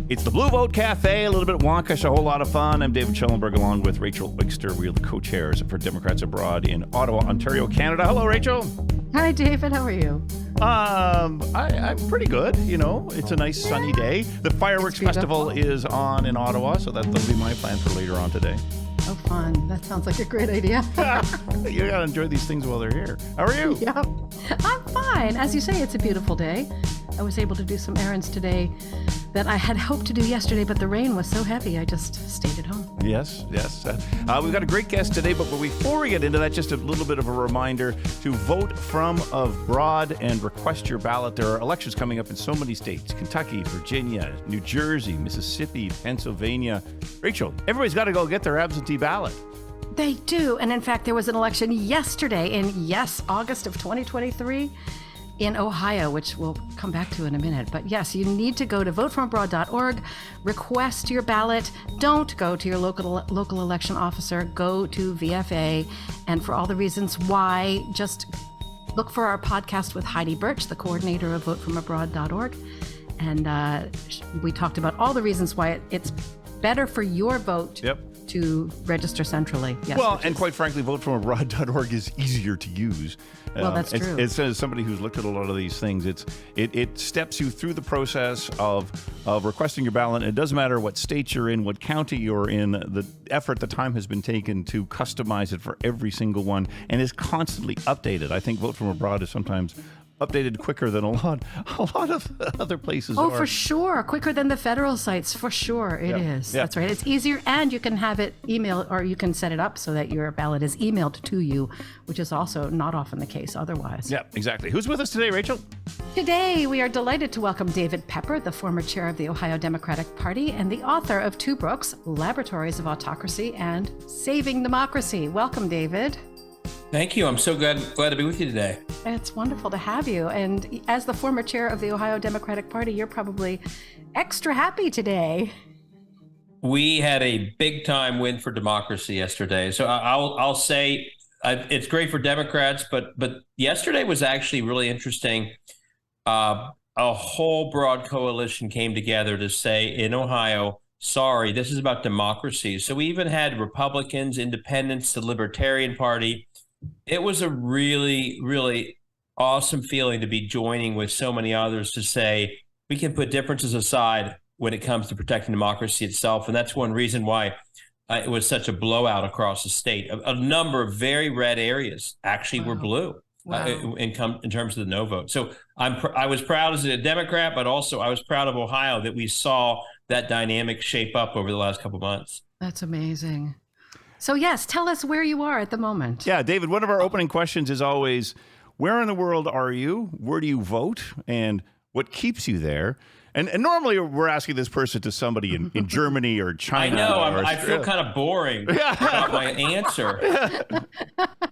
It's the Blue Vote Café, a little bit wonkish, a whole lot of fun. I'm David Schellenberg along with Rachel Wigster. We are the co-chairs for Democrats Abroad in Ottawa, Ontario, Canada. Hello, Rachel. Hi, David. How are you? I'm pretty good. You know, it's a nice sunny day. The fireworks festival is on in Ottawa, so that'll be my plan for later on today. Oh, fun. That sounds like a great idea. You gotta enjoy these things while they're here. How are you? Yep. I'm fine. As you say, it's a beautiful day. I was able to do some errands today that I had hoped to do yesterday, but the rain was so heavy, I just stayed at home. Yes. We've got a great guest today, but before we get into that, just a little bit of a reminder to vote from abroad and request your ballot. There are elections coming up in so many states: Kentucky, Virginia, New Jersey, Mississippi, Pennsylvania. Rachel, everybody's got to go get their absentee ballot. They do. And in fact, there was an election yesterday in, August of 2023. In Ohio, which we'll come back to in a minute. But yes, you need to go to votefromabroad.org, request your ballot. Don't go to your local election officer. Go to VFA. And for all the reasons why, just look for our podcast with Heidi Birch, the coordinator of votefromabroad.org. And we talked about all the reasons why it's better for your vote to register centrally. Yes, well, and quite frankly, votefromabroad.org is easier to use. Well, that's true. It says, somebody who's looked at a lot of these things, it steps you through the process of requesting your ballot. It doesn't matter what state you're in, what county you're in, the effort, the time has been taken to customize it for every single one, and is constantly updated. I think Vote From Abroad is sometimes updated quicker than a lot of other places are. Oh, for sure. Quicker than the federal sites. For sure it is. That's right. It's easier, and you can have it emailed, or you can set it up so that your ballot is emailed to you, which is also not often the case otherwise. Yeah, exactly. Who's with us today, Rachel? Today, we are delighted to welcome David Pepper, the former chair of the Ohio Democratic Party and the author of two books, Laboratories of Autocracy and Saving Democracy. Welcome, David. Thank you. I'm so glad to be with you today. It's wonderful to have you. And as the former chair of the Ohio Democratic Party, you're probably extra happy today. We had a big time win for democracy yesterday. So I'll say it's great for Democrats, but yesterday was actually really interesting. A whole broad coalition came together to say in Ohio, sorry, this is about democracy. So we even had Republicans, independents, the Libertarian Party. It was a really, really awesome feeling to be joining with so many others to say we can put differences aside when it comes to protecting democracy itself. And that's one reason why it was such a blowout across the state. A number of very red areas actually were blue in terms of the no vote. So I was proud as a Democrat, but also I was proud of Ohio that we saw that dynamic shape up over the last couple of months. That's amazing. So yes, tell us where you are at the moment. Yeah, David, one of our opening questions is always, where in the world are you? Where do you vote? And what keeps you there? And normally we're asking this person to somebody in Germany or China. I know, I feel kind of boring about my answer.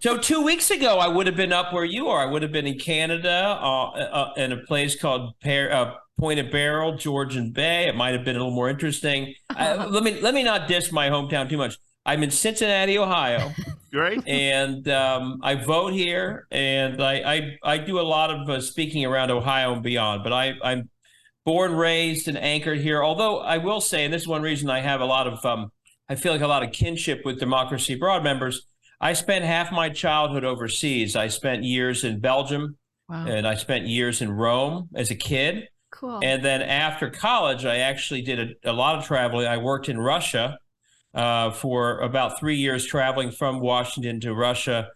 So 2 weeks ago, I would have been up where you are. I would have been in Canada in a place called Point of Barrel, Georgian Bay. It might have been a little more interesting. Let me not diss my hometown too much. I'm in Cincinnati, Ohio, right? And I vote here, and I do a lot of speaking around Ohio and beyond. But I'm born, raised, and anchored here. Although I will say, and this is one reason I have a lot of, I feel like a lot of kinship with Democracy Abroad members. I spent half my childhood overseas. I spent years in Belgium, and I spent years in Rome as a kid. Cool. And then after college, I actually did a lot of traveling. I worked in Russia for about 3 years, traveling from Washington to Russia.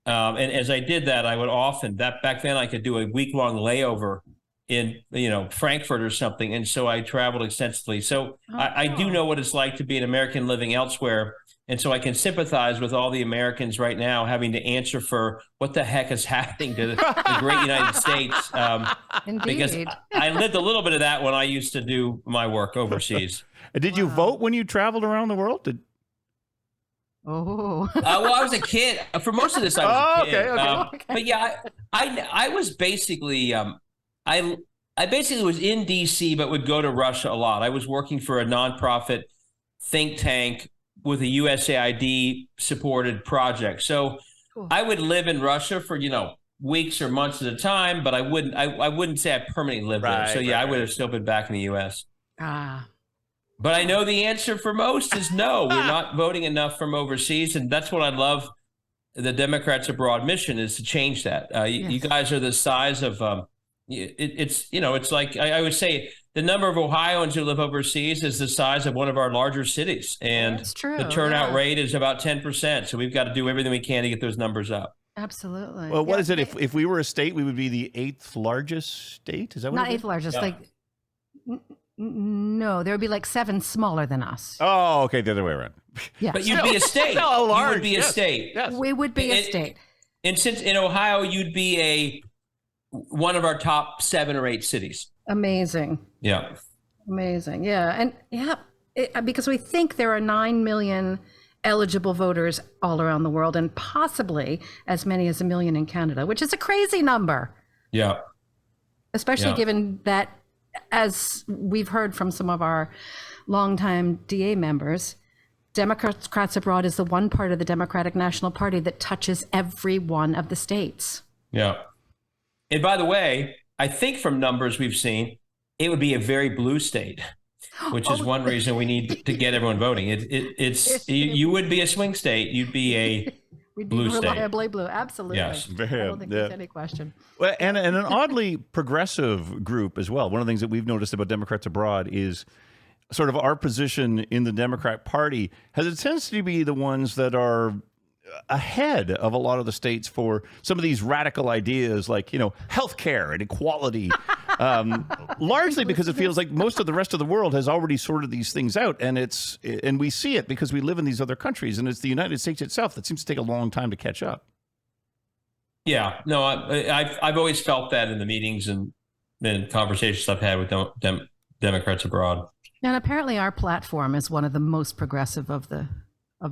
And as I did that, I would often, back then I could do a week-long layover in, Frankfurt or something. And so I traveled extensively. So I do know what it's like to be an American living elsewhere. And so I can sympathize with all the Americans right now having to answer for what the heck is happening to the great United States. Indeed. Because I lived a little bit of that when I used to do my work overseas. Did you vote when you traveled around the world? Well, I was a kid. For most of this, I was a kid. Okay. But yeah, I was basically, I basically was in D.C., but would go to Russia a lot. I was working for a nonprofit think tank with a USAID-supported project. So cool. I would live in Russia for, weeks or months at a time, but I wouldn't say I permanently lived there. So yeah, I would have still been back in the U.S. But I know the answer for most is no. We're not voting enough from overseas, and that's what I love. The Democrats Abroad mission is to change that. You guys are the size of it's like I would say the number of Ohioans who live overseas is the size of one of our larger cities, and that's true. The turnout rate is about 10%. So we've got to do everything we can to get those numbers up. Absolutely. Well, what is it? If we were a state, we would be the 8th largest state. Is that what? Not 8th largest, like. No, there would be like 7 smaller than us. Oh, okay, the other way around. Yeah, but you'd be a state. You would be a state. Yes. We would be a state. And since in Ohio, you'd be one of our top 7 or 8 cities. Amazing. Yeah. Amazing. Yeah, and because we think there are 9 million eligible voters all around the world, and possibly as many as 1 million in Canada, which is a crazy number. Yeah. Especially given that, as we've heard from some of our longtime DA members, Democrats Abroad is the one part of the Democratic National Party that touches every one of the states. Yeah. And by the way, I think from numbers we've seen, it would be a very blue state, which is one reason we need to get everyone voting. You would be a swing state. You'd be a We'd be reliably blue. Absolutely. Yes. I don't think there's any question. Well, and an oddly progressive group as well. One of the things that we've noticed about Democrats Abroad is sort of our position in the Democrat Party has a tendency to be the ones that are ahead of a lot of the states for some of these radical ideas like, healthcare and equality, largely because it feels like most of the rest of the world has already sorted these things out. And we see it because we live in these other countries, and it's the United States itself that seems to take a long time to catch up. Yeah, no, I've always felt that in the meetings and conversations I've had with Democrats Abroad. And apparently our platform is one of the most progressive of the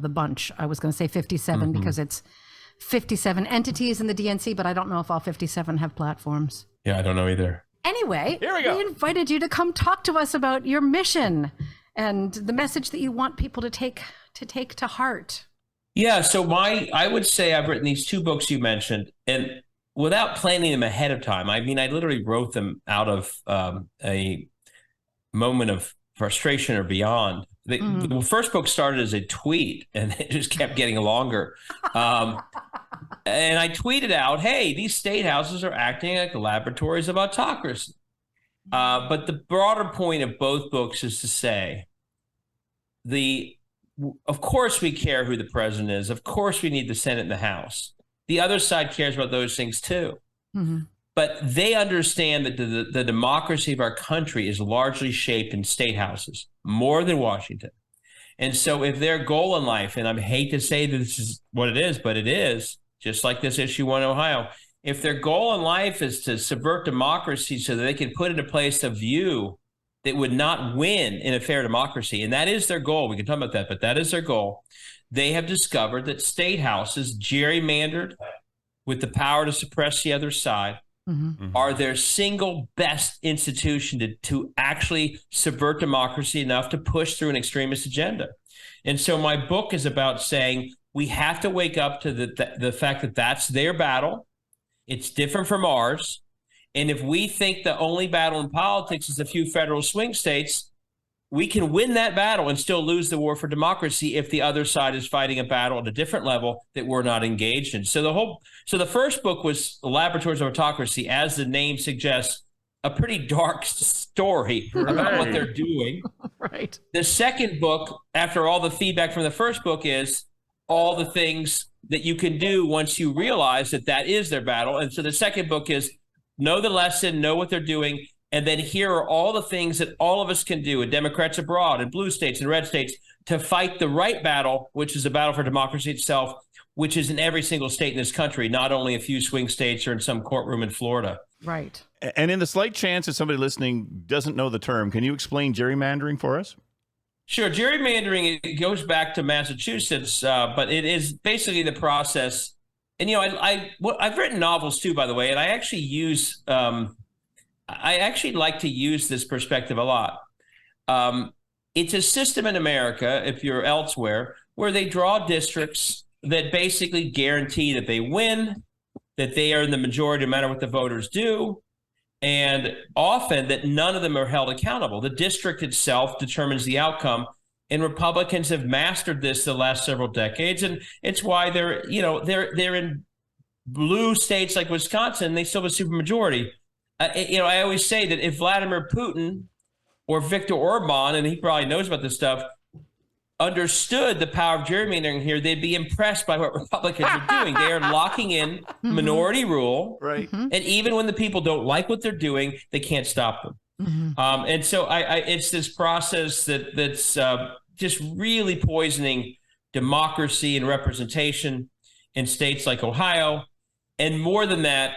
bunch. I was going to say 57 because it's 57 entities in the DNC, but I don't know if all 57 have platforms. Yeah, I don't know either. Anyway, here we go. Invited you to come talk to us about your mission and the message that you want people to take to heart. Yeah, so I would say I've written these 2 books you mentioned, and without planning them ahead of time. I mean, I literally wrote them out of a moment of frustration or beyond. The first book started as a tweet, and it just kept getting longer. And I tweeted out, hey, these state houses are acting like the laboratories of autocracy. But the broader point of both books is to say, of course we care who the president is. Of course we need the Senate and the House. The other side cares about those things too. Mm-hmm. But they understand that the democracy of our country is largely shaped in state houses, more than Washington. And so if their goal in life, and I hate to say that this is what it is, but it is, just like this issue 1 Ohio, if their goal in life is to subvert democracy so that they can put into place a view that would not win in a fair democracy, and that is their goal, we can talk about that, but that is their goal, they have discovered that state houses, gerrymandered with the power to suppress the other side, are their single best institution to actually subvert democracy enough to push through an extremist agenda. And so my book is about saying we have to wake up to the fact that that's their battle. It's different from ours. And if we think the only battle in politics is a few federal swing states, we can win that battle and still lose the war for democracy if the other side is fighting a battle at a different level that we're not engaged in. So the first book was Laboratories of Autocracy, as the name suggests, a pretty dark story about what they're doing. Right. The second book, after all the feedback from the first book, is all the things that you can do once you realize that is their battle. And so the second book is know the lesson, know what they're doing, and then here are all the things that all of us can do, and Democrats abroad, and blue states and red states, to fight the right battle, which is a battle for democracy itself, which is in every single state in this country, not only a few swing states or in some courtroom in Florida. Right. And in the slight chance that somebody listening doesn't know the term, can you explain gerrymandering for us? Sure. Gerrymandering, it goes back to Massachusetts, but it is basically the process. And, I've written novels too, by the way, and I actually like to use this perspective a lot. It's a system in America, if you're elsewhere, where they draw districts that basically guarantee that they win, that they are in the majority no matter what the voters do, and often that none of them are held accountable. The district itself determines the outcome, and Republicans have mastered this the last several decades, and it's why they're in blue states like Wisconsin, they still have a supermajority. I always say that if Vladimir Putin or Viktor Orban, and he probably knows about this stuff, understood the power of gerrymandering here, they'd be impressed by what Republicans are doing. They are locking in minority rule. Right. And even when the people don't like what they're doing, they can't stop them. And so it's this process that's just really poisoning democracy and representation in states like Ohio. And more than that,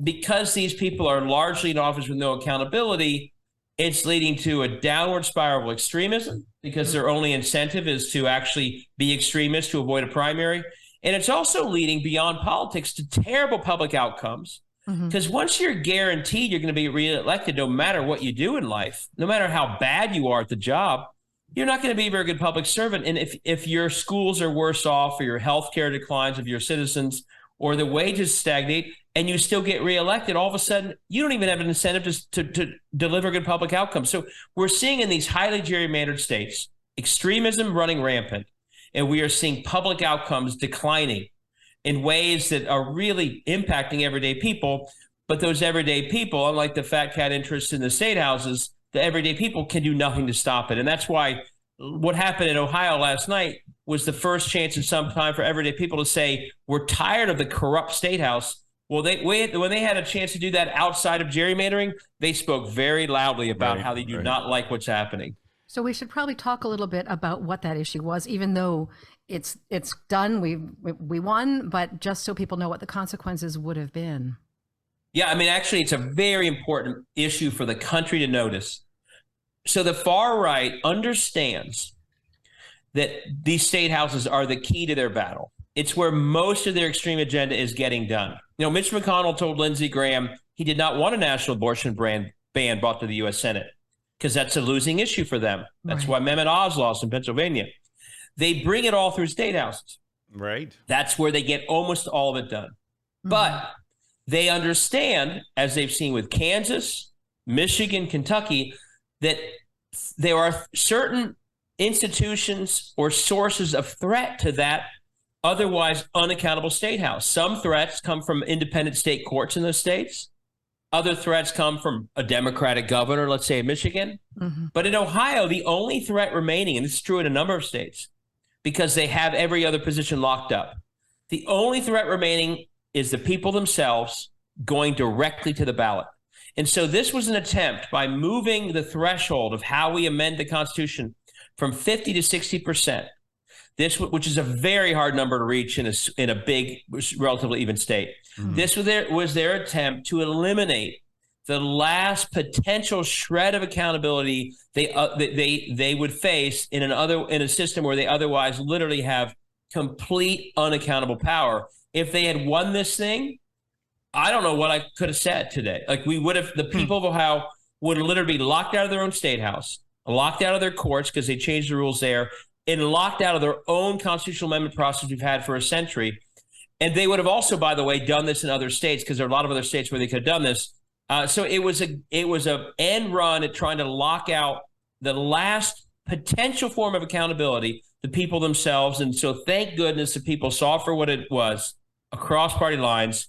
because these people are largely in office with no accountability, it's leading to a downward spiral of extremism because their only incentive is to actually be extremists to avoid a primary. And it's also leading beyond politics to terrible public outcomes. Because once you're guaranteed you're going to be reelected, no matter what you do in life, no matter how bad you are at the job, you're not going to be a very good public servant. And if your schools are worse off, or your health care declines of your citizens, or the wages stagnate, and you still get reelected, all of a sudden, you don't even have an incentive to deliver good public outcomes. So we're seeing in these highly gerrymandered states, extremism running rampant, and we are seeing public outcomes declining in ways that are really impacting everyday people. But those everyday people, unlike the fat cat interests in the state houses, the everyday people can do nothing to stop it. And that's why what happened in Ohio last night was the first chance in some time for everyday people to say, we're tired of the corrupt state house. Well, when they had a chance to do that outside of gerrymandering, they spoke very loudly about how they do not like what's happening. So we should probably talk a little bit about what that issue was, even though it's done, we won, but just so people know what the consequences would have been. Yeah, I mean, actually, it's a very important issue for the country to notice. So the far right understands that these state houses are the key to their battle. It's where most of their extreme agenda is getting done. Mitch McConnell told Lindsey Graham he did not want a national abortion ban brought to the U.S. Senate because that's a losing issue for them. That's why Mehmet Oz lost in Pennsylvania. They bring it all through state houses. Right. That's where they get almost all of it done. But they understand, as they've seen with Kansas, Michigan, Kentucky, that there are certain institutions or sources of threat to that otherwise unaccountable state house. Some threats come from independent state courts in those states. Other threats come from a Democratic governor, let's say in Michigan. But in Ohio, the only threat remaining, and this is true in a number of states, because they have every other position locked up, the only threat remaining is the people themselves going directly to the ballot. And so this was an attempt by moving the threshold of how we amend the Constitution from 50 to 60%. This, which is a very hard number to reach in a big, relatively even state. This was their attempt to eliminate the last potential shred of accountability they would face in a system where they otherwise literally have complete unaccountable power. If they had won this thing, I don't know what I could have said today. Like the people of Ohio would literally be locked out of their own state house, locked out of their courts because they changed the rules there, and locked out of their own constitutional amendment process we've had for a century. And they would have also, by the way, done this in other states because there are a lot of other states where they could have done this. So it was a end run at trying to lock out the last potential form of accountability, the people themselves. And so thank goodness the people saw for what it was across party lines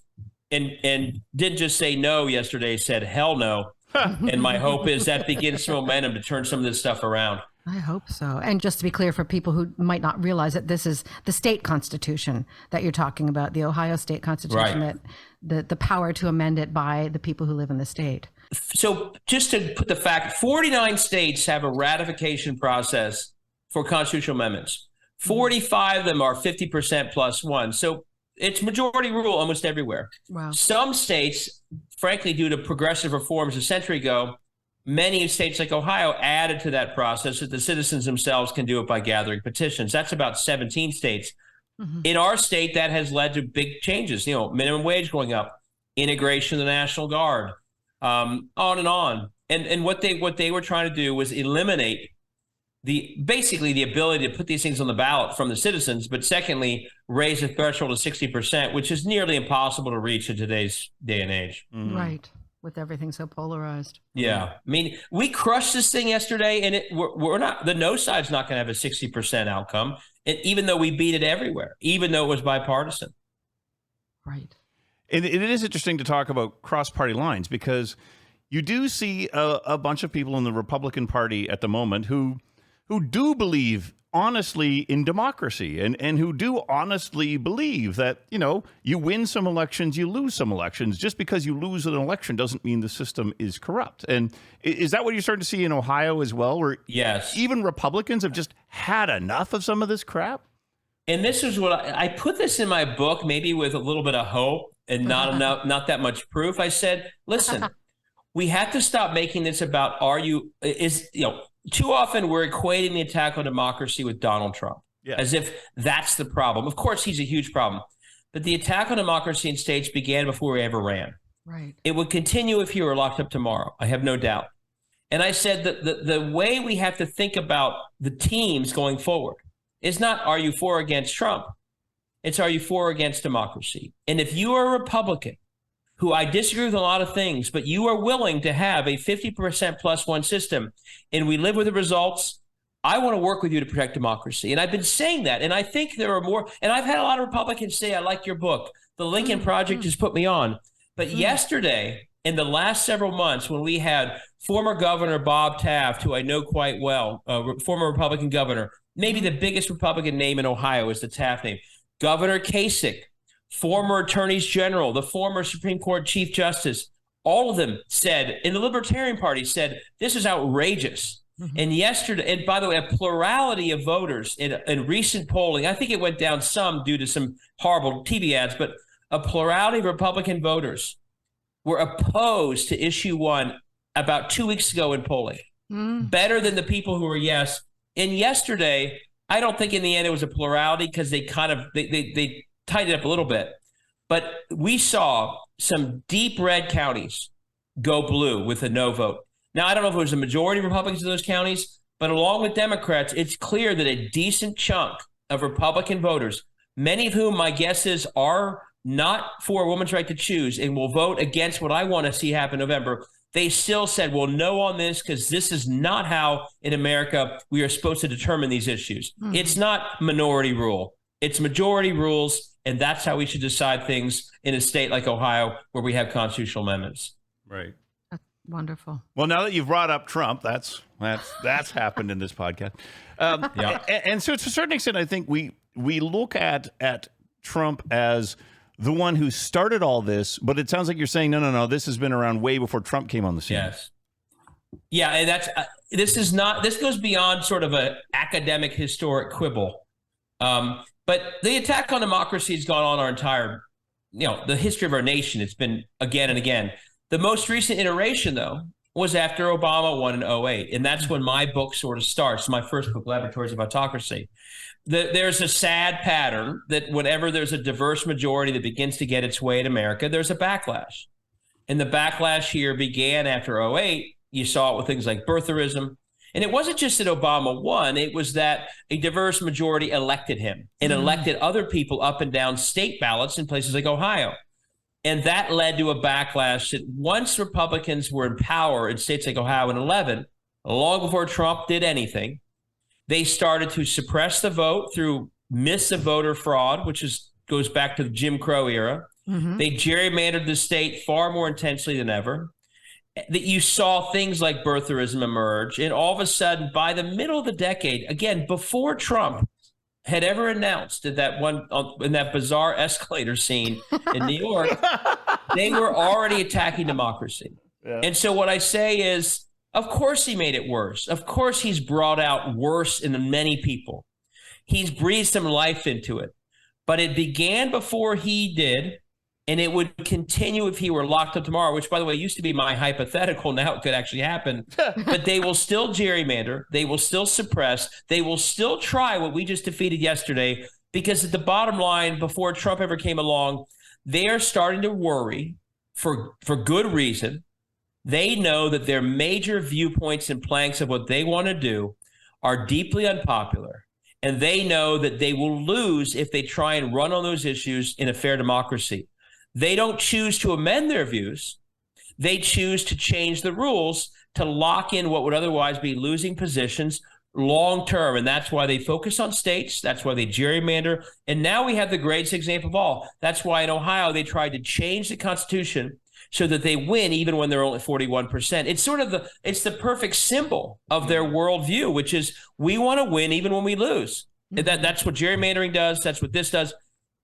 and didn't just say no yesterday, said hell no. And my hope is that begins some momentum to turn some of this stuff around. I hope so. And just to be clear for people who might not realize it, this is the state constitution that you're talking about, the Ohio state constitution, that the power to amend it by the people who live in the state. So just to put the fact, 49 states have a ratification process for constitutional amendments. 45 of them are 50% plus one. So it's majority rule almost everywhere. Wow. Some states, frankly, due to progressive reforms a century ago, many states like Ohio added to that process that the citizens themselves can do it by gathering petitions. That's about 17 states. In our state, that has led to big changes, minimum wage going up, integration of the National Guard, on and on. And what they were trying to do was eliminate basically the ability to put these things on the ballot from the citizens, but secondly, raise the threshold to 60%, which is nearly impossible to reach in today's day and age. Right. with everything so polarized. Yeah. I mean, we crushed this thing yesterday, and we're not, the no side's not going to have a 60% outcome, and even though we beat it everywhere, even though it was bipartisan. Right. And it is interesting to talk about cross-party lines, because you do see a bunch of people in the Republican Party at the moment who do believe honestly in democracy, and who do honestly believe that, you win some elections, you lose some elections. Just because you lose an election doesn't mean the system is corrupt. And is that what you're starting to see in Ohio as well, where yes, even Republicans have just had enough of some of this crap? And this is what I put this in my book, maybe with a little bit of hope and not that much proof. I said, listen, we have to stop making this about too often we're equating the attack on democracy with Donald Trump, as if that's the problem. Of course, he's a huge problem. But the attack on democracy in states began before we ever ran. Right. It would continue if he were locked up tomorrow. I have no doubt. And I said that the way we have to think about the teams going forward is not, are you for or against Trump? It's, are you for or against democracy? And if you are a Republican, who I disagree with a lot of things, but you are willing to have a 50% plus one system, and we live with the results, I want to work with you to protect democracy. And I've been saying that. And I think there are more. And I've had a lot of Republicans say, I like your book. The Lincoln Project just put me on. But yesterday, in the last several months, when we had former Governor Bob Taft, who I know quite well, former Republican governor, maybe the biggest Republican name in Ohio is the Taft name, Governor Kasich, former attorneys general, the former Supreme Court Chief Justice, all of them said, in the Libertarian Party said, this is outrageous. And yesterday, and by the way, a plurality of voters in recent polling, I think it went down some due to some horrible TV ads, but a plurality of Republican voters were opposed to issue 1 about 2 weeks ago in polling, better than the people who were yes. And yesterday, I don't think in the end it was a plurality, because they tightened it up a little bit. But we saw some deep red counties go blue with a no vote. Now, I don't know if it was a majority of Republicans in those counties, but along with Democrats, it's clear that a decent chunk of Republican voters, many of whom my guess is are not for a woman's right to choose and will vote against what I want to see happen in November, they still said, well, no on this, because this is not how in America we are supposed to determine these issues. It's not minority rule. It's majority rules, and that's how we should decide things in a state like Ohio, where we have constitutional amendments. Right. That's wonderful. Well, now that you've brought up Trump, that's happened in this podcast. And so to a certain extent, I think we look at Trump as the one who started all this, but it sounds like you're saying, no, this has been around way before Trump came on the scene. Yes. Yeah, and this goes beyond sort of an academic historic quibble. But the attack on democracy has gone on our entire, the history of our nation. It's been again and again. The most recent iteration, though, was after Obama won in 2008. And that's when my book sort of starts, my first book, Laboratories of Autocracy. There's a sad pattern that whenever there's a diverse majority that begins to get its way in America, there's a backlash. And the backlash here began after 2008. You saw it with things like birtherism. And it wasn't just that Obama won. It was that a diverse majority elected him and elected other people up and down state ballots in places like Ohio. And that led to a backlash that once Republicans were in power in states like Ohio in 2011, long before Trump did anything, they started to suppress the vote through myths of voter fraud, which goes back to the Jim Crow era. They gerrymandered the state far more intensely than ever. That you saw things like birtherism emerge. And all of a sudden, by the middle of the decade, again, before Trump had ever announced that in that bizarre escalator scene in New York, they were already attacking democracy. Yeah. And so what I say is, of course he made it worse. Of course he's brought out worse in many people. He's breathed some life into it. But it began before he did, and it would continue if he were locked up tomorrow, which, by the way, used to be my hypothetical. Now it could actually happen. But they will still gerrymander. They will still suppress. They will still try what we just defeated yesterday, because at the bottom line, before Trump ever came along, they are starting to worry for good reason. They know that their major viewpoints and planks of what they want to do are deeply unpopular. And they know that they will lose if they try and run on those issues in a fair democracy. They don't choose to amend their views. they choose to change the rules to lock in what would otherwise be losing positions long term. And that's why they focus on states. That's why they gerrymander. And now we have the greatest example of all. That's why in Ohio, they tried to change the Constitution so that they win even when they're only 41%. It's sort of it's the perfect symbol of their worldview, which is we want to win even when we lose. And that's what gerrymandering does. That's what this does.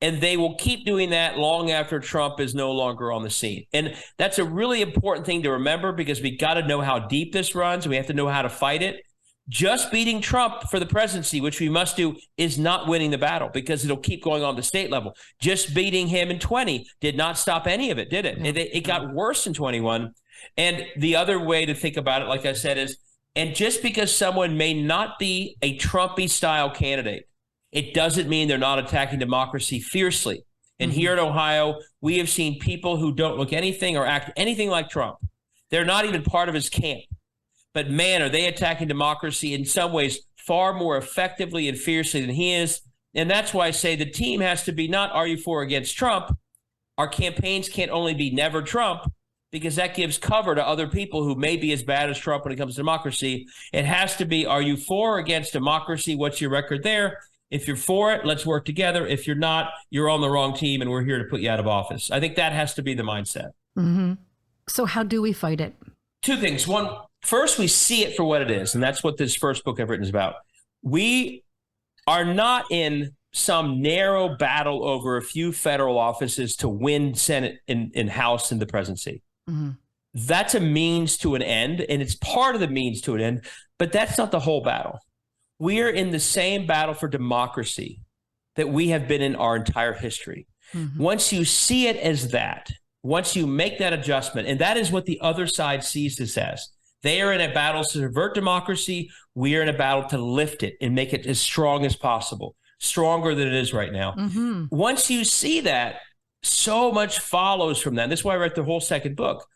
And they will keep doing that long after Trump is no longer on the scene. And that's a really important thing to remember, because we got to know how deep this runs. We have to know how to fight it. Just beating Trump for the presidency, which we must do, is not winning the battle, because it'll keep going on the state level. Just beating him in 20 did not stop any of it, did it? It got worse in 21. And the other way to think about it, like I said, is, and just because someone may not be a Trumpy style candidate, it doesn't mean they're not attacking democracy fiercely. And here in Ohio, we have seen people who don't look anything or act anything like Trump. They're not even part of his camp. But man, are they attacking democracy in some ways far more effectively and fiercely than he is. And that's why I say the team has to be not are you for or against Trump. Our campaigns can't only be never Trump, because that gives cover to other people who may be as bad as Trump when it comes to democracy. It has to be, are you for or against democracy? What's your record there? If you're for it, let's work together. If you're not, you're on the wrong team and we're here to put you out of office. I think that has to be the mindset. Mm-hmm. So how do we fight it? Two things. One, first, we see it for what it is. And that's what this first book I've written is about. We are not in some narrow battle over a few federal offices to win Senate and House and the presidency. Mm-hmm. That's a means to an end, and it's part of the means to an end, but that's not the whole battle. We are in the same battle for democracy that we have been in our entire history. Mm-hmm. Once you see it as that, once you make that adjustment, and that is what the other side sees this as. They are in a battle to subvert democracy. We are in a battle to lift it and make it as strong as possible, stronger than it is right now. Mm-hmm. Once you see that, so much follows from that. That's why I wrote the whole second book.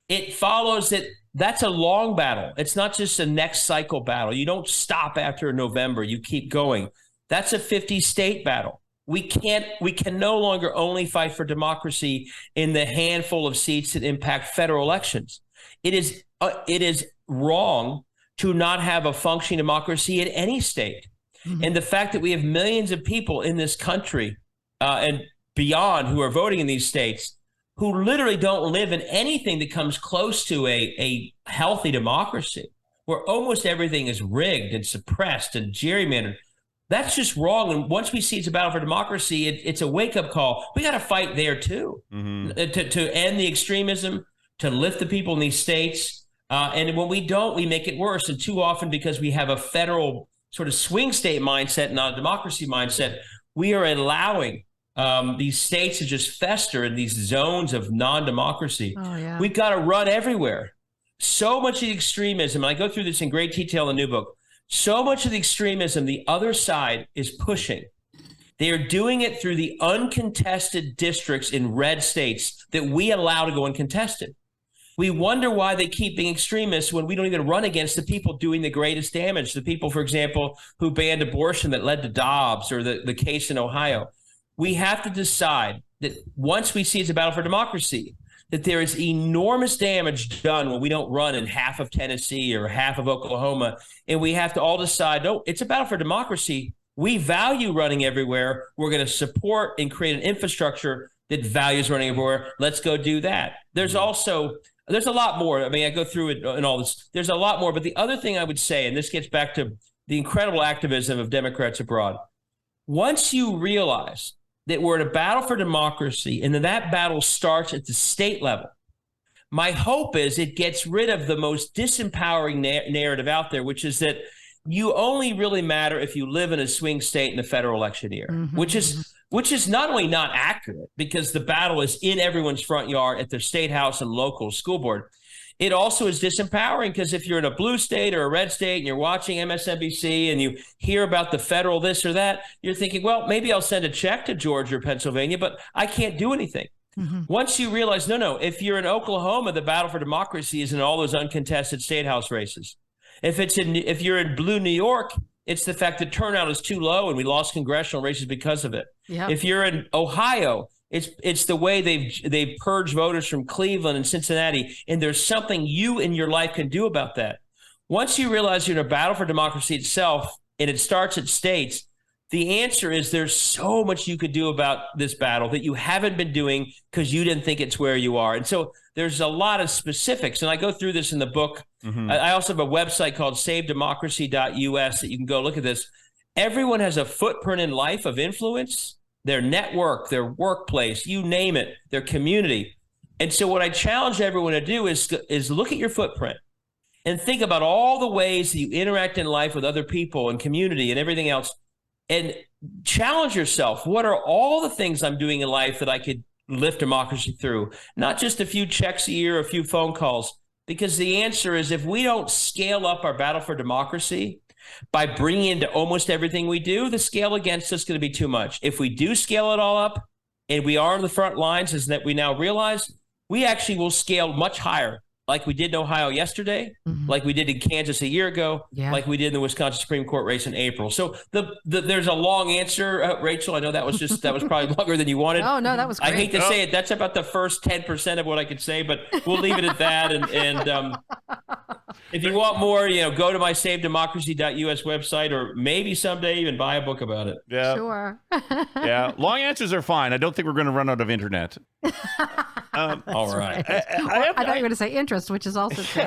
It follows that that's a long battle. It's not just a next cycle battle. You don't stop after November. You keep going. That's a 50-state battle. We can no longer only fight for democracy in the handful of seats that impact federal elections. It is wrong to not have a functioning democracy in any state. Mm-hmm. And the fact that we have millions of people in this country and beyond who are voting in these states who literally don't live in anything that comes close to a healthy democracy, where almost everything is rigged and suppressed and gerrymandered. That's just wrong. And once we see it's a battle for democracy, it's a wake-up call. We got to fight there, too, to end the extremism, to lift the people in these states. And when we don't, we make it worse. And too often, because we have a federal sort of swing state mindset, not a democracy mindset, we are allowing these states to just fester in these zones of non-democracy. Oh, yeah. We've got to run everywhere. So much of the extremism, and I go through this in great detail in the new book, so much of the extremism the other side is pushing. They are doing it through the uncontested districts in red states that we allow to go uncontested. We wonder why they keep being extremists when we don't even run against the people doing the greatest damage. The people, for example, who banned abortion that led to Dobbs, or the case in Ohio. We have to decide that once we see it's a battle for democracy, that there is enormous damage done when we don't run in half of Tennessee or half of Oklahoma. And we have to all decide, no, it's a battle for democracy. We value running everywhere. We're going to support and create an infrastructure that values running everywhere. Let's go do that. There's a lot more. I mean, I go through it and all this. There's a lot more. But the other thing I would say, and this gets back to the incredible activism of Democrats abroad, once you realize that we're in a battle for democracy and that battle starts at the state level, my hope is it gets rid of the most disempowering narrative out there, which is that you only really matter if you live in a swing state in a federal election year, mm-hmm. which is not only not accurate, because the battle is in everyone's front yard at their state house and local school board. It also is disempowering, because if you're in a blue state or a red state and you're watching MSNBC and you hear about the federal this or that, you're thinking, well, maybe I'll send a check to Georgia or Pennsylvania, but I can't do anything. Mm-hmm. Once you realize, no, if you're in Oklahoma, the battle for democracy is in all those uncontested state house races. If you're in blue New York, it's the fact that turnout is too low and we lost congressional races because of it. Yep. If you're in Ohio, It's the way they've purged voters from Cleveland and Cincinnati, and there's something you in your life can do about that. Once you realize you're in a battle for democracy itself, and it starts at states, the answer is there's so much you could do about this battle that you haven't been doing because you didn't think it's where you are. And so there's a lot of specifics, and I go through this in the book. I also have a website called savedemocracy.us that you can go look at this. Everyone has a footprint in life of influence, their network, their workplace, you name it, their community. And so what I challenge everyone to do is look at your footprint and think about all the ways that you interact in life with other people and community and everything else, and challenge yourself. What are all the things I'm doing in life that I could lift democracy through? Not just a few checks a year, a few phone calls, because the answer is if we don't scale up our battle for democracy by bringing into almost everything we do, the scale against us is going to be too much. If we do scale it all up and we are on the front lines, as that we now realize, we actually will scale much higher, like we did in Ohio yesterday, like we did in Kansas a year ago, like we did in the Wisconsin Supreme Court race in April. So there's a long answer, Rachel. I know that was probably longer than you wanted. Oh, no, that was great. I hate to say it. That's about the first 10% of what I could say, but we'll leave it at that. And if you want more, go to my savedemocracy.us website, or maybe someday even buy a book about it. Yeah. Sure. Yeah. Long answers are fine. I don't think we're going to run out of internet. All right. I thought you were going to say interest, which is also true.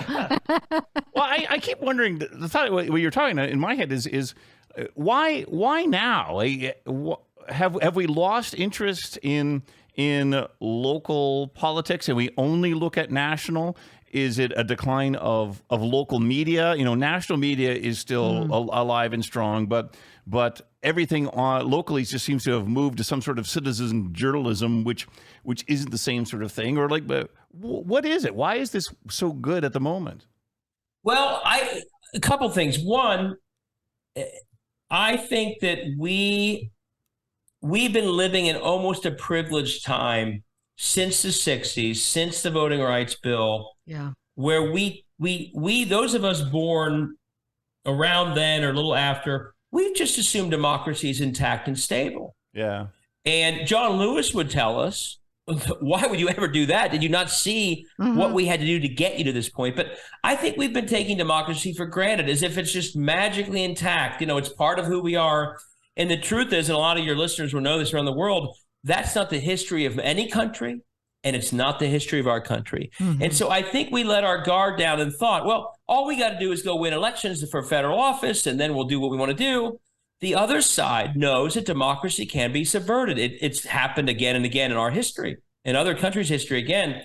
Well, I keep wondering, the thought what you're talking in my head is why now? Have we lost interest in local politics and we only look at national? Is it a decline of local media? National media is still alive and strong, but everything locally just seems to have moved to some sort of citizen journalism, which isn't the same sort of thing. Or what is it? Why is this so good at the moment? Well, a couple things. One, I think that we've been living in almost a privileged time since the 60s, since the Voting Rights Bill, where we those of us born around then or a little after, we just assumed democracy is intact and stable. Yeah. And John Lewis would tell us, why would you ever do that? Did you not see what we had to do to get you to this point? But I think we've been taking democracy for granted as if it's just magically intact. It's part of who we are. And the truth is, and a lot of your listeners will know this around the world, that's not the history of any country, and it's not the history of our country. And so I think we let our guard down and thought, well, all we got to do is go win elections for federal office, and then we'll do what we want to do. The other side knows that democracy can be subverted. It's happened again and again in our history, in other countries' history. Again,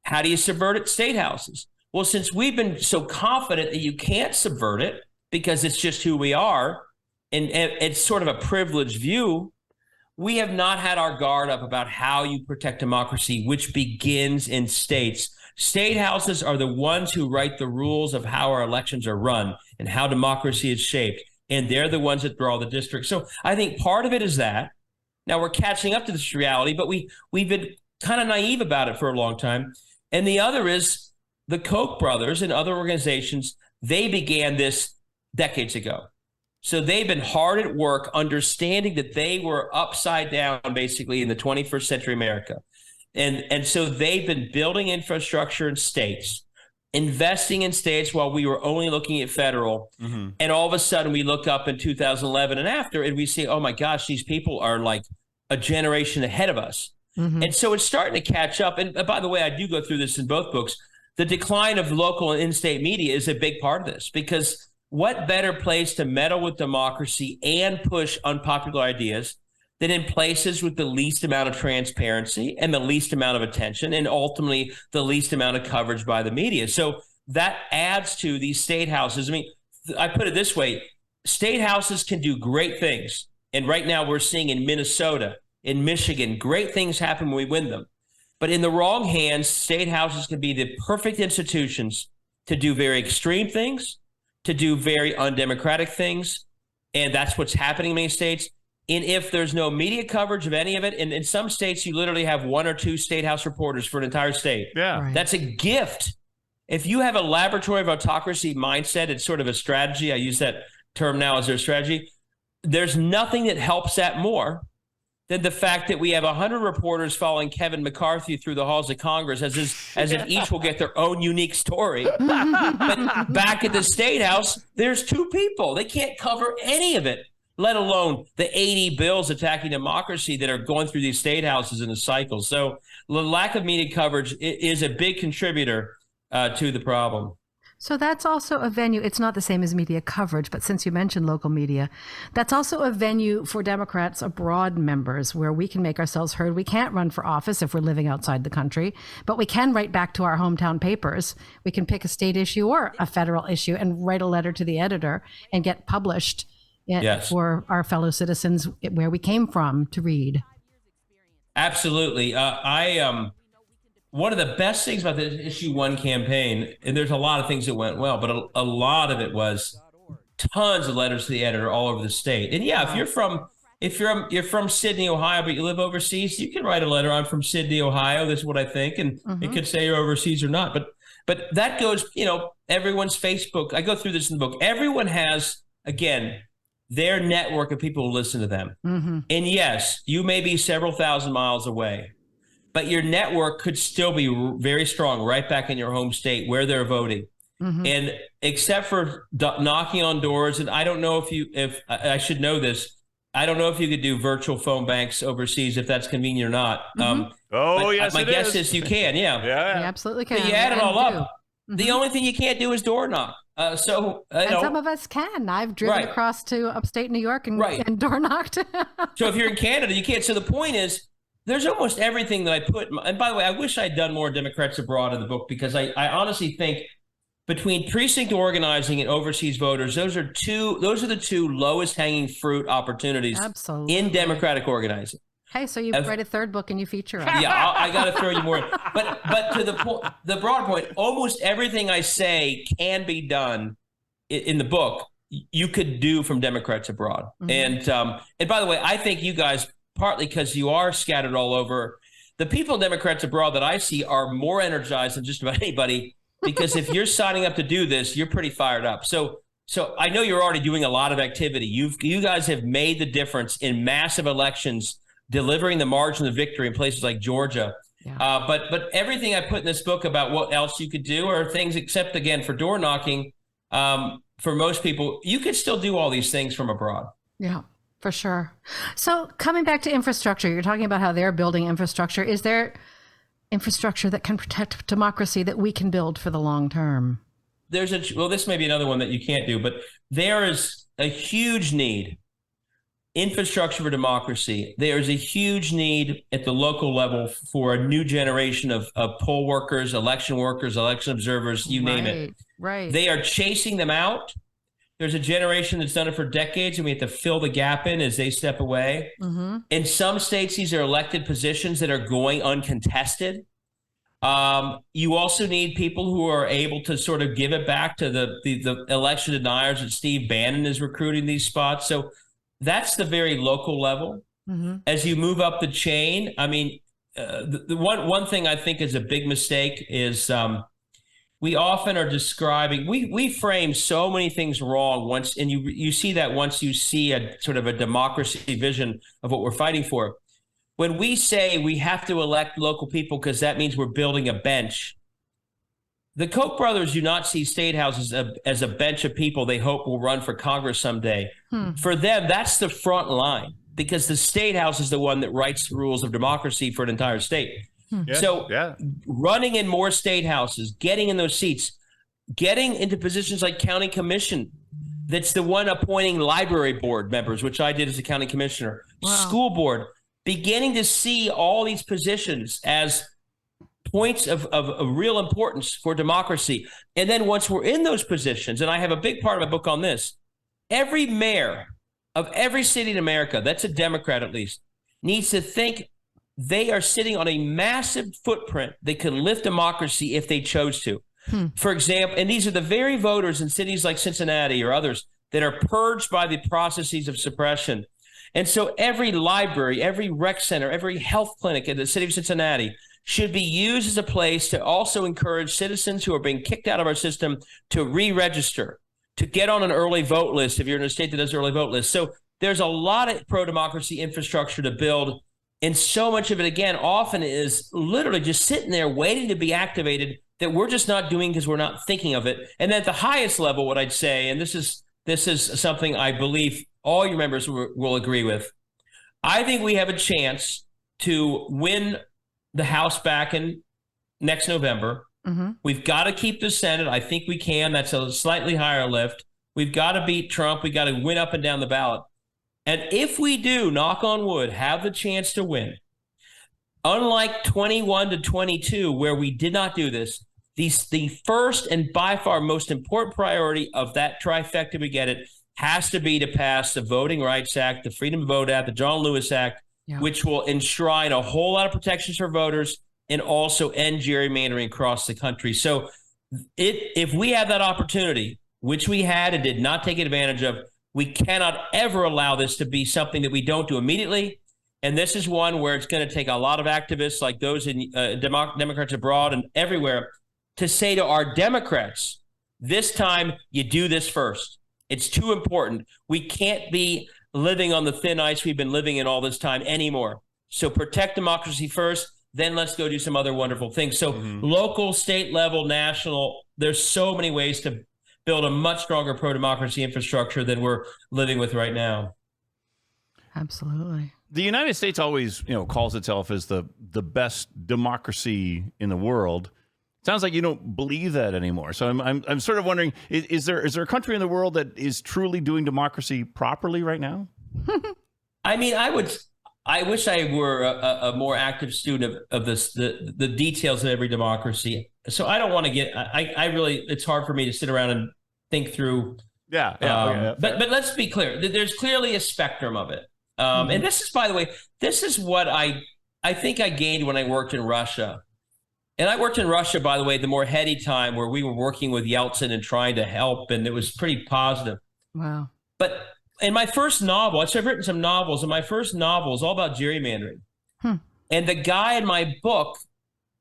how do you subvert it? State houses. Well, since we've been so confident that you can't subvert it because it's just who we are, and it's sort of a privileged view, we have not had our guard up about how you protect democracy, which begins in states. State houses are the ones who write the rules of how our elections are run and how democracy is shaped. And they're the ones that draw the district. So I think part of it is that. Now we're catching up to this reality, but we've been kind of naive about it for a long time. And the other is the Koch brothers and other organizations, they began this decades ago. So they've been hard at work understanding that they were upside down basically in the 21st century America. And so they've been building infrastructure in states, investing in states while we were only looking at federal. And all of a sudden we look up in 2011 and after, and we see, oh my gosh, these people are like a generation ahead of us. And so it's starting to catch up. And by the way, I do go through this in both books. The decline of local and in-state media is a big part of this, because what better place to meddle with democracy and push unpopular ideas than in places with the least amount of transparency and the least amount of attention and ultimately the least amount of coverage by the media. So that adds to these state houses. I mean, I put it this way, state houses can do great things. And right now we're seeing in Minnesota, in Michigan, great things happen when we win them. But in the wrong hands, state houses can be the perfect institutions to do very extreme things, to do very undemocratic things. And that's what's happening in many states. And if there's no media coverage of any of it, and in some states, you literally have one or two state house reporters for an entire state. Yeah. Right. That's a gift. If you have a laboratory of autocracy mindset, it's sort of a strategy. I use that term now as their strategy. There's nothing that helps that more than the fact that we have 100 reporters following Kevin McCarthy through the halls of Congress as if each will get their own unique story. But back at the State House, there's 2 people. They can't cover any of it, let alone the 80 bills attacking democracy that are going through these state houses in a cycle. So the lack of media coverage is a big contributor to the problem. So that's also a venue. It's not the same as media coverage, but since you mentioned local media, that's also a venue for Democrats abroad members where we can make ourselves heard. We can't run for office if we're living outside the country, but we can write back to our hometown papers. We can pick a state issue or a federal issue and write a letter to the editor and get published for our fellow citizens where we came from to read. Absolutely. One of the best things about the Issue 1 campaign, and there's a lot of things that went well, but a lot of it was tons of letters to the editor all over the state. And yeah, if you're from Sydney, Ohio, but you live overseas, you can write a letter. I'm from Sydney, Ohio. This is what I think, and it could say you're overseas or not. But that goes, everyone's Facebook. I go through this in the book. Everyone has, again, their network of people who listen to them. And yes, you may be several thousand miles away, but your network could still be very strong right back in your home state where they're voting. And except for knocking on doors, and I don't know if I should know this, I don't know if you could do virtual phone banks overseas, if that's convenient or not. Yes, my guess is you can, yeah. You absolutely can. But you add it all up. The only thing you can't do is door knock. And some of us can. I've driven across to upstate New York and door knocked. So if you're in Canada, you can't. So the point is, there's almost everything that I put. And by the way, I wish I'd done more Democrats abroad in the book, because I honestly think between precinct organizing and overseas voters, those are the 2 lowest hanging fruit opportunities in Democratic organizing. Hey, so you write a 3rd book and you feature us. Yeah, I got to throw you more in. But to the broad point, almost everything I say can be done in the book. You could do from Democrats abroad. And by the way, I think you guys, partly because you are scattered all over, the people in Democrats abroad that I see are more energized than just about anybody, because if you're signing up to do this, you're pretty fired up. So I know you're already doing a lot of activity. You guys have made the difference in massive elections, delivering the margin of victory in places like Georgia. Yeah. But everything I put in this book about what else you could do are things, except, again, for door knocking. For most people, you could still do all these things from abroad. Yeah. For sure. So coming back to infrastructure, you're talking about how they're building infrastructure. Is there infrastructure that can protect democracy that we can build for the long term? This may be another one that you can't do, but there is a huge need. Infrastructure for democracy. There is a huge need at the local level for a new generation of poll workers, election observers, you name it. Right. They are chasing them out. There's a generation that's done it for decades, and we have to fill the gap in as they step away. In some states, these are elected positions that are going uncontested. You also need people who are able to sort of give it back to the election deniers that Steve Bannon is recruiting these spots. So that's the very local level. As you move up the chain, I mean, the one thing I think is a big mistake is we often are describing, we frame so many things wrong once, and you see that once you see a sort of a democracy vision of what we're fighting for. When we say we have to elect local people because that means we're building a bench, the Koch brothers do not see state houses as a bench of people they hope will run for Congress someday. For them, that's the front line, because the state house is the one that writes the rules of democracy for an entire state. Running in more state houses, getting in those seats, getting into positions like county commission, that's the one appointing library board members, which I did as a county commissioner, school board, beginning to see all these positions as points of real importance for democracy. And then once we're in those positions, and I have a big part of my book on this, every mayor of every city in America, that's a Democrat at least, needs to think they are sitting on a massive footprint that can lift democracy if they chose to. For example, and these are the very voters in cities like Cincinnati or others that are purged by the processes of suppression. And so every library, every rec center, every health clinic in the city of Cincinnati should be used as a place to also encourage citizens who are being kicked out of our system to re-register, to get on an early vote list if you're in a state that does early vote list. So there's a lot of pro-democracy infrastructure to build. And so much of it, again, often is literally just sitting there waiting to be activated that we're just not doing because we're not thinking of it. And at the highest level, what I'd say, and this is something I believe all your members will agree with, I think we have a chance to win the House back in next November. Mm-hmm. We've got to keep the Senate. I think we can. That's a slightly higher lift. We've got to beat Trump. We got to win up and down the ballot. And if we do, knock on wood, have the chance to win, unlike 21 to 22, where we did not do this, the first and by far most important priority of that trifecta, we get it, has to be to pass the Voting Rights Act, the Freedom to Vote Act, the John Lewis Act, which will enshrine a whole lot of protections for voters and also end gerrymandering across the country. So if we have that opportunity, which we had and did not take advantage of, we cannot ever allow this to be something that we don't do immediately. And this is one where it's going to take a lot of activists like those in Democrats abroad and everywhere to say to our Democrats, this time you do this first. It's too important. We can't be living on the thin ice we've been living in all this time anymore. So protect democracy first, then let's go do some other wonderful things. So local, state level, national, there's so many ways to build a much stronger pro-democracy infrastructure than we're living with right now. Absolutely. The United States always, calls itself as the best democracy in the world. Sounds like you don't believe that anymore. So I'm sort of wondering, is there a country in the world that is truly doing democracy properly right now? I mean, I wish I were a more active student of this, the details of every democracy. So I don't want to get, I really, it's hard for me to sit around and think through. But let's be clear. There's clearly a spectrum of it. And this is, by the way, this is what I think I gained when I worked in Russia. And I worked in Russia, by the way, the more heady time where we were working with Yeltsin and trying to help, and it was pretty positive. Wow. But in my first novel, I've written some novels, and my first novel is all about gerrymandering. And the guy in my book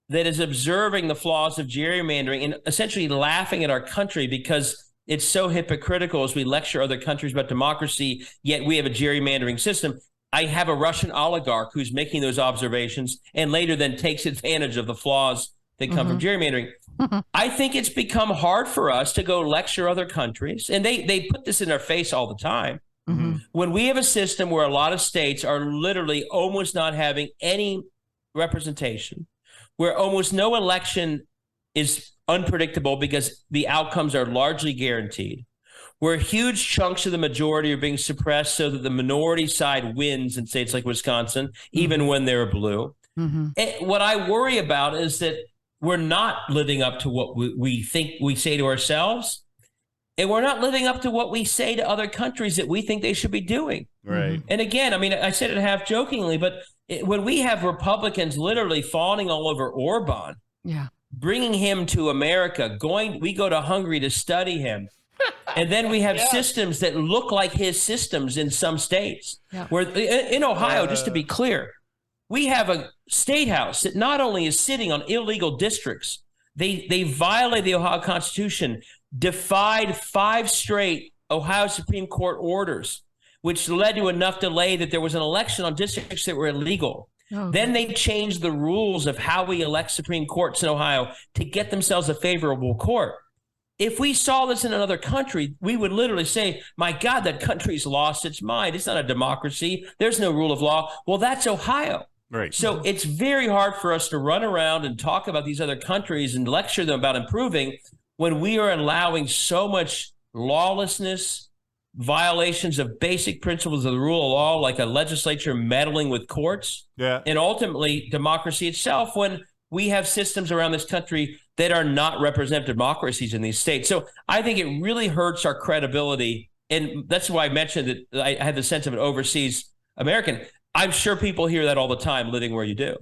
that is observing the flaws of gerrymandering and essentially laughing at our country because it's so hypocritical as we lecture other countries about democracy, yet we have a gerrymandering system. I have a Russian oligarch who's making those observations and later then takes advantage of the flaws that come from gerrymandering. I think it's become hard for us to go lecture other countries, and they put this in our face all the time. When we have a system where a lot of states are literally almost not having any representation, where almost no election is unpredictable because the outcomes are largely guaranteed, where huge chunks of the majority are being suppressed so that the minority side wins in states like Wisconsin, even when they're blue. What I worry about is that we're not living up to what we think we say to ourselves, and we're not living up to what we say to other countries that we think they should be doing. Right. And again, I mean, I said it half jokingly, but when we have Republicans literally fawning all over Orban, bringing him to America, we go to Hungary to study him. And then we have systems that look like his systems in some states. Where in Ohio, just to be clear, we have a state house that not only is sitting on illegal districts, they violate the Ohio Constitution, defied 5 straight Ohio Supreme Court orders, which led to enough delay that there was an election on districts that were illegal. Then they changed the rules of how we elect Supreme Courts in Ohio to get themselves a favorable court. If we saw this in another country, we would literally say, my God, that country's lost its mind. It's not a democracy. There's no rule of law. Well, that's Ohio. Right. So it's very hard for us to run around and talk about these other countries and lecture them about improving when we are allowing so much lawlessness, violations of basic principles of the rule of law, like a legislature meddling with courts, and ultimately democracy itself, when we have systems around this country that are not representative democracies in these states. So I think it really hurts our credibility. And that's why I mentioned that I had the sense of an overseas American. I'm sure people hear that all the time living where you do.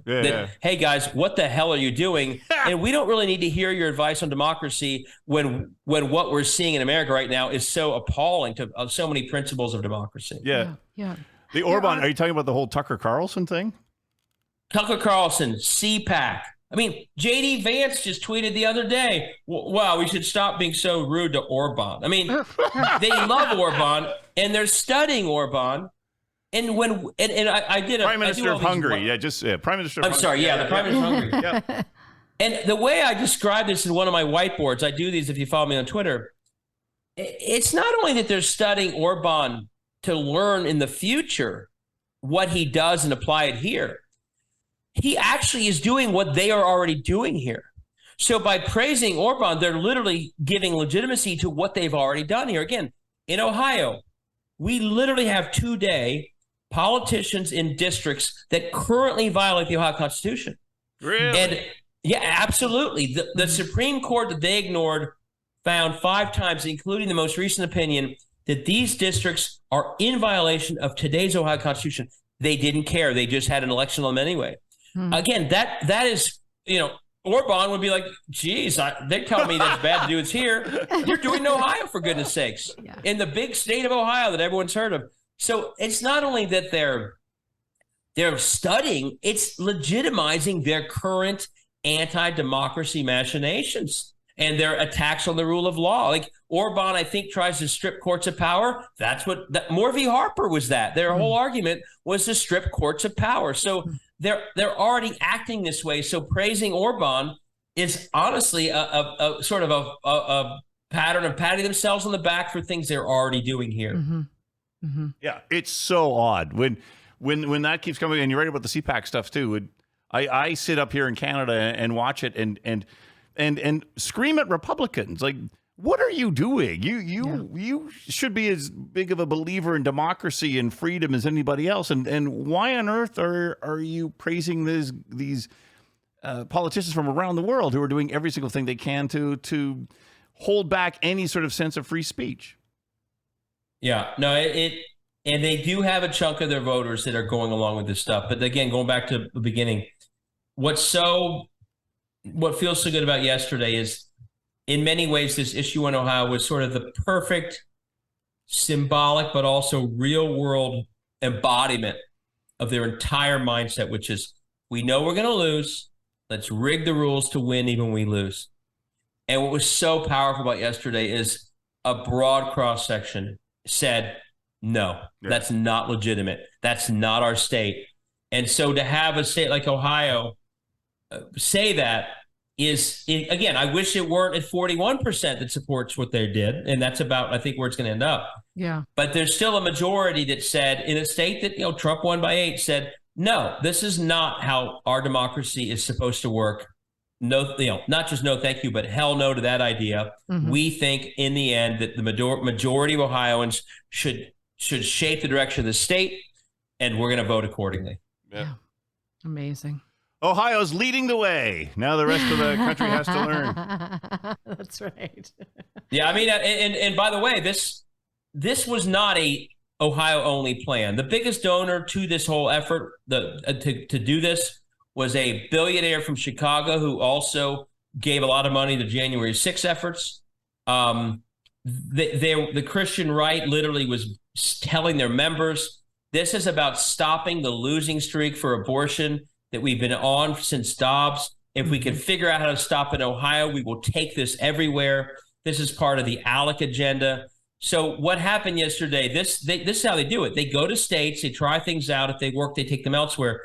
Hey, guys, what the hell are you doing? And we don't really need to hear your advice on democracy when what we're seeing in America right now is so appalling to so many principles of democracy. The Orban, are you talking about the whole Tucker Carlson thing? Tucker Carlson, CPAC, I mean, J.D. Vance just tweeted the other day, wow, we should stop being so rude to Orban. I mean, they love Orban, and they're studying Orban. And I did a Prime Minister of Hungary. Prime Minister of Hungary. I'm sorry, the Prime Minister of Hungary. Yeah. And the way I describe this in one of my whiteboards, I do these if you follow me on Twitter, it's not only that they're studying Orban to learn in the future what he does and apply it here. He actually is doing what they are already doing here. So by praising Orban, they're literally giving legitimacy to what they've already done here. Again, in Ohio, we literally have today politicians in districts that currently violate the Ohio Constitution. Really? And yeah, absolutely. The Supreme Court that they ignored found 5 times, including the most recent opinion, that these districts are in violation of today's Ohio Constitution. They didn't care. They just had an election on them anyway. Again, that is, Orban would be like, geez, they're telling me that's bad to do. It's here. You're doing Ohio, for goodness sakes, in the big state of Ohio that everyone's heard of. So it's not only that they're studying, it's legitimizing their current anti-democracy machinations and their attacks on the rule of law. Like Orban, I think, tries to strip courts of power. That's what Moore v. Harper was that. Their whole argument was to strip courts of power. So they're already acting this way. So praising Orban is honestly a sort of a pattern of patting themselves on the back for things they're already doing here. Mm-hmm. Mm-hmm. Yeah, it's so odd when that keeps coming. And you're right about the CPAC stuff too. I sit up here in Canada and watch it and scream at Republicans like, what are you doing? You should be as big of a believer in democracy and freedom as anybody else. And why on earth are you praising these politicians from around the world who are doing every single thing they can to hold back any sort of sense of free speech? Yeah, no, and they do have a chunk of their voters that are going along with this stuff. But again, going back to the beginning, what feels so good about yesterday is, in many ways, this issue in Ohio was sort of the perfect symbolic, but also real world embodiment of their entire mindset, which is, we know we're going to lose. Let's rig the rules to win even when we lose. And what was so powerful about yesterday is a broad cross-section said, no, that's not legitimate. That's not our state. And so to have a state like Ohio say that is, again, I wish it weren't at 41% that supports what they did. And that's about, I think, where it's going to end up. Yeah. But there's still a majority that said, in a state that, Trump won by 8, said, no, this is not how our democracy is supposed to work. No, not just no, thank you, but hell no to that idea. Mm-hmm. We think in the end that the majority of Ohioans should shape the direction of the state, and we're going to vote accordingly. Yeah. Amazing. Ohio's leading the way. Now the rest of the country has to learn. That's right. Yeah, I mean, and by the way, this was not a Ohio only plan. The biggest donor to this whole effort, to do this, was a billionaire from Chicago who also gave a lot of money to January 6 efforts. The Christian right literally was telling their members, this is about stopping the losing streak for abortion that we've been on since Dobbs. If we can figure out how to stop in Ohio, we will take this everywhere. This is part of the ALEC agenda. So what happened yesterday, this is how they do it. They go to states, they try things out. If they work, they take them elsewhere.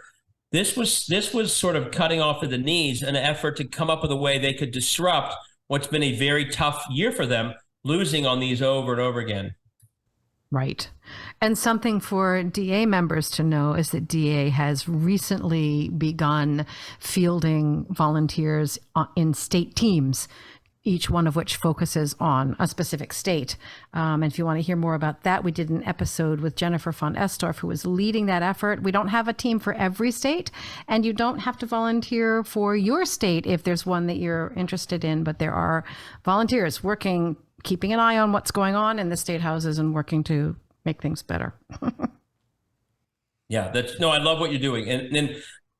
This was sort of cutting off at the knees, an effort to come up with a way they could disrupt what's been a very tough year for them, losing on these over and over again. Right. And something for DA members to know is that DA has recently begun fielding volunteers in state teams, each one of which focuses on a specific state. And if you want to hear more about that, we did an episode with Jennifer von Estorff, who was leading that effort. We don't have a team for every state, and you don't have to volunteer for your state if there's one that you're interested in, but there are volunteers working, keeping an eye on what's going on in the state houses and working to make things better. Yeah, I love what you're doing. And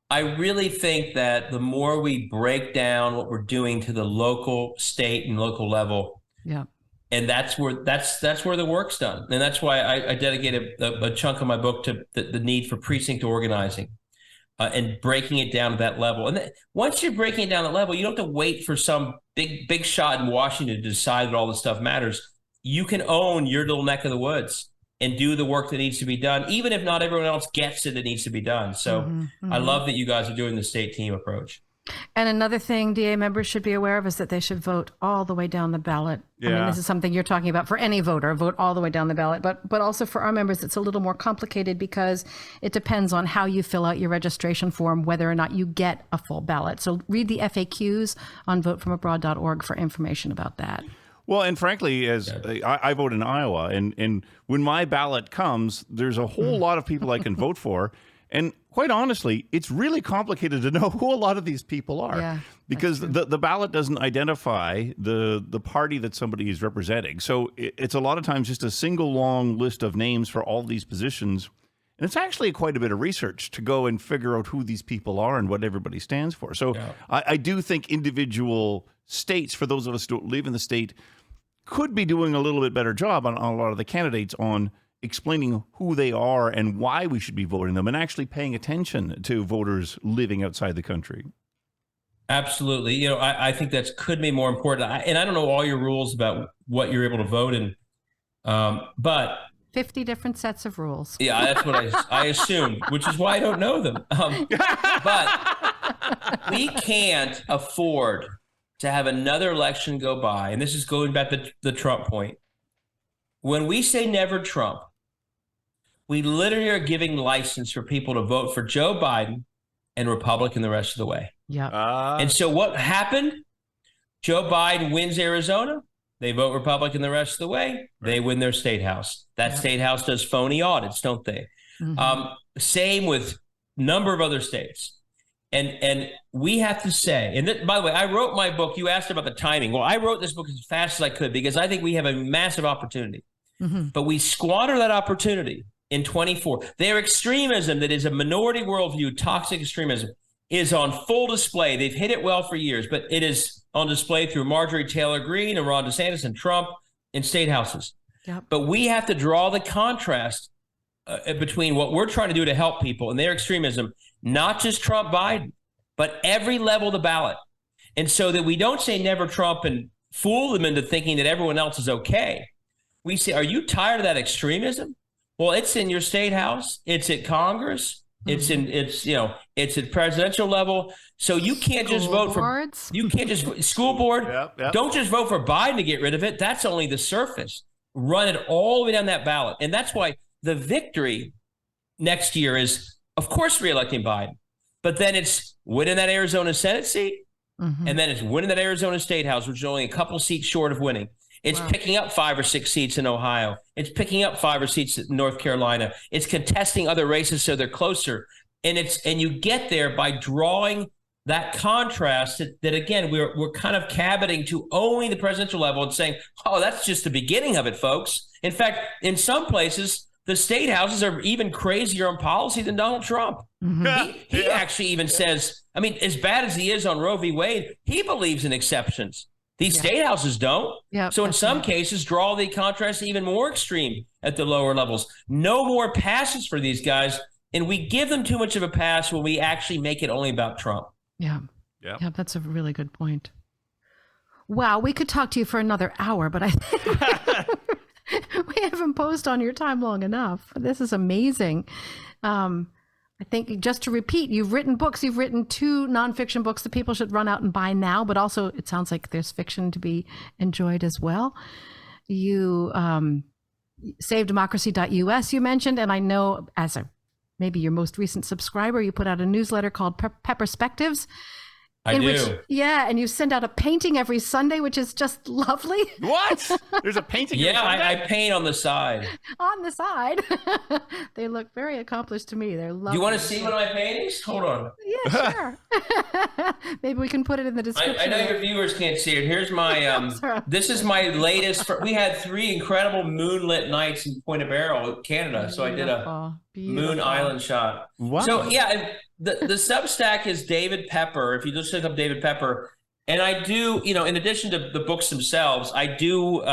I really think that the more we break down what we're doing to the local, state, and local level, and that's where the work's done. And that's why I dedicated a chunk of my book to the need for precinct organizing. and breaking it down to that level. And once you're breaking it down to that level, you don't have to wait for some big shot in Washington to decide that all this stuff matters. You can own your little neck of the woods and do the work that needs to be done, even if not everyone else gets it, it needs to be done. So I love that you guys are doing the state team approach. And another thing DA members should be aware of is that they should vote all the way down the ballot. Yeah. I mean, this is something you're talking about for any voter, vote all the way down the ballot. But also for our members, it's a little more complicated because it depends on how you fill out your registration form, whether or not you get a full ballot. So read the FAQs on votefromabroad.org for information about that. Well, and frankly, as I vote in Iowa, and when my ballot comes, there's a whole lot of people I can vote for. And quite honestly, it's really complicated to know who a lot of these people are, because the ballot doesn't identify the party that somebody is representing. So it's a lot of times just a single long list of names for all these positions. And it's actually quite a bit of research to go and figure out who these people are and what everybody stands for. So I do think individual states, for those of us who live in the state, could be doing a little bit better job on a lot of the candidates on explaining who they are and why we should be voting them, and actually paying attention to voters living outside the country. Absolutely. You know, I think that could be more important. And I don't know all your rules about what you're able to vote in, but 50 different sets of rules. Yeah, that's what I assumed, which is why I don't know them. But we can't afford to have another election go by, and this is going back to the Trump point. When we say never Trump, we literally are giving license for people to vote for Joe Biden and Republican the rest of the way. Yeah. And so what happened? Joe Biden wins Arizona. They vote Republican the rest of the way. They win their state house. That state house does phony audits, don't they? Same with a number of other states. And we have to say, and by the way, I wrote my book. You asked about the timing. Well, I wrote this book as fast as I could because I think we have a massive opportunity. But we squander that opportunity in 24. Their extremism, that is a minority worldview, toxic extremism, is on full display. They've hit it well for years, but it is on display through Marjorie Taylor Greene and Ron DeSantis and Trump in state houses. But we have to draw the contrast between what we're trying to do to help people and their extremism, not just Trump Biden, but every level of the ballot. And so that we don't say never Trump and fool them into thinking that everyone else is okay. We say, are you tired of that extremism? Well, it's in your state house. It's at Congress. It's at presidential level. So you can't just vote for, you can't just, school board, don't just vote for Biden to get rid of it. That's only the surface. Run it all the way down that ballot. And that's why the victory next year is, of course, reelecting Biden. But then it's winning that Arizona Senate seat, and then it's winning that Arizona State House, which is only a couple seats short of winning. It's picking up 5 or 6 seats in Ohio. It's picking up 5 or 6 seats in North Carolina. It's contesting other races so they're closer. And you get there by drawing that contrast that again, we're kind of caboting to only the presidential level and saying, oh, that's just the beginning of it, folks. In fact, in some places, the state houses are even crazier on policy than Donald Trump. He actually even says, I mean, as bad as he is on Roe v. Wade, he believes in exceptions. These state houses don't. So in some cases, draw the contrast even more extreme at the lower levels. No more passes for these guys. And we give them too much of a pass when we actually make it only about Trump. Yeah, that's a really good point. Wow, we could talk to you for another hour, but I think we have imposed on your time long enough. This is amazing. I think just to repeat, you've written books. You've written 2 nonfiction books that people should run out and buy now, but also it sounds like there's fiction to be enjoyed as well. You SaveDemocracy.us you mentioned, and I know as maybe your most recent subscriber, you put out a newsletter called Perspectives. I do. And you send out a painting every Sunday, which is just lovely. What? There's a painting? Yeah, I paint on the side. On the side. They look very accomplished to me. They're lovely. Do you want to see one of my paintings? Hold on. Yeah, sure. Maybe we can put it in the description. I know your viewers can't see it. Here's my, this is my latest. We had 3 incredible moonlit nights in Point Barrow, Canada. So I did a moon island shot. Wow. So yeah, the Substack is David Pepper. If you just look up David Pepper, and I do, in addition to the books themselves, I do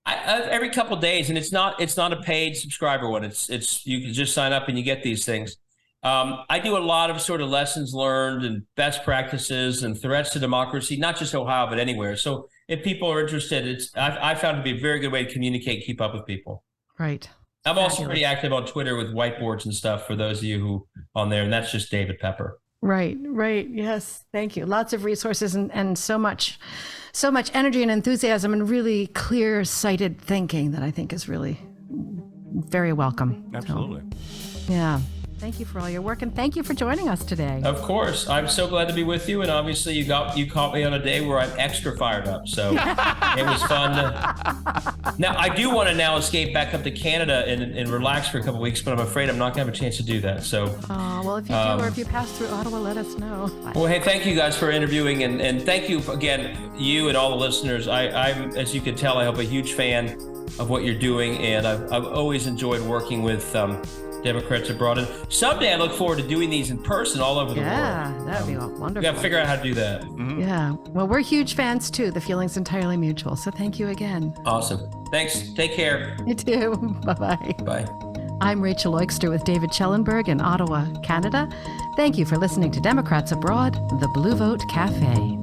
every couple of days, and it's not a paid subscriber one. It's you can just sign up and you get these things. I do a lot of sort of lessons learned and best practices and threats to democracy, not just Ohio, but anywhere. So if people are interested, I found it to be a very good way to communicate, keep up with people. Right. I'm also pretty active on Twitter with whiteboards and stuff for those of you who on there, and that's just David Pepper. Right. Yes. Thank you. Lots of resources and so much energy and enthusiasm and really clear-sighted thinking that I think is really very welcome. Absolutely. So, yeah. Thank you for all your work, and thank you for joining us today. Of course. I'm so glad to be with you, and obviously you caught me on a day where I'm extra fired up, so it was fun. Now, I do want to now escape back up to Canada and relax for a couple of weeks, but I'm afraid I'm not going to have a chance to do that. So, well, if you do, or if you pass through Ottawa, let us know. Well, hey, thank you guys for interviewing, and thank you again, you and all the listeners. I'm, as you can tell, I hope a huge fan of what you're doing, and I've always enjoyed working with Democrats abroad. And someday I look forward to doing these in person all over the world. Yeah, that'd be wonderful. We got to figure out how to do that. Mm-hmm. Yeah. Well, we're huge fans too. The feeling's entirely mutual. So thank you again. Awesome. Thanks. Take care. You too. Bye-bye. Bye. I'm Rachel Oikster with David Schellenberg in Ottawa, Canada. Thank you for listening to Democrats Abroad, the Blue Vote Café.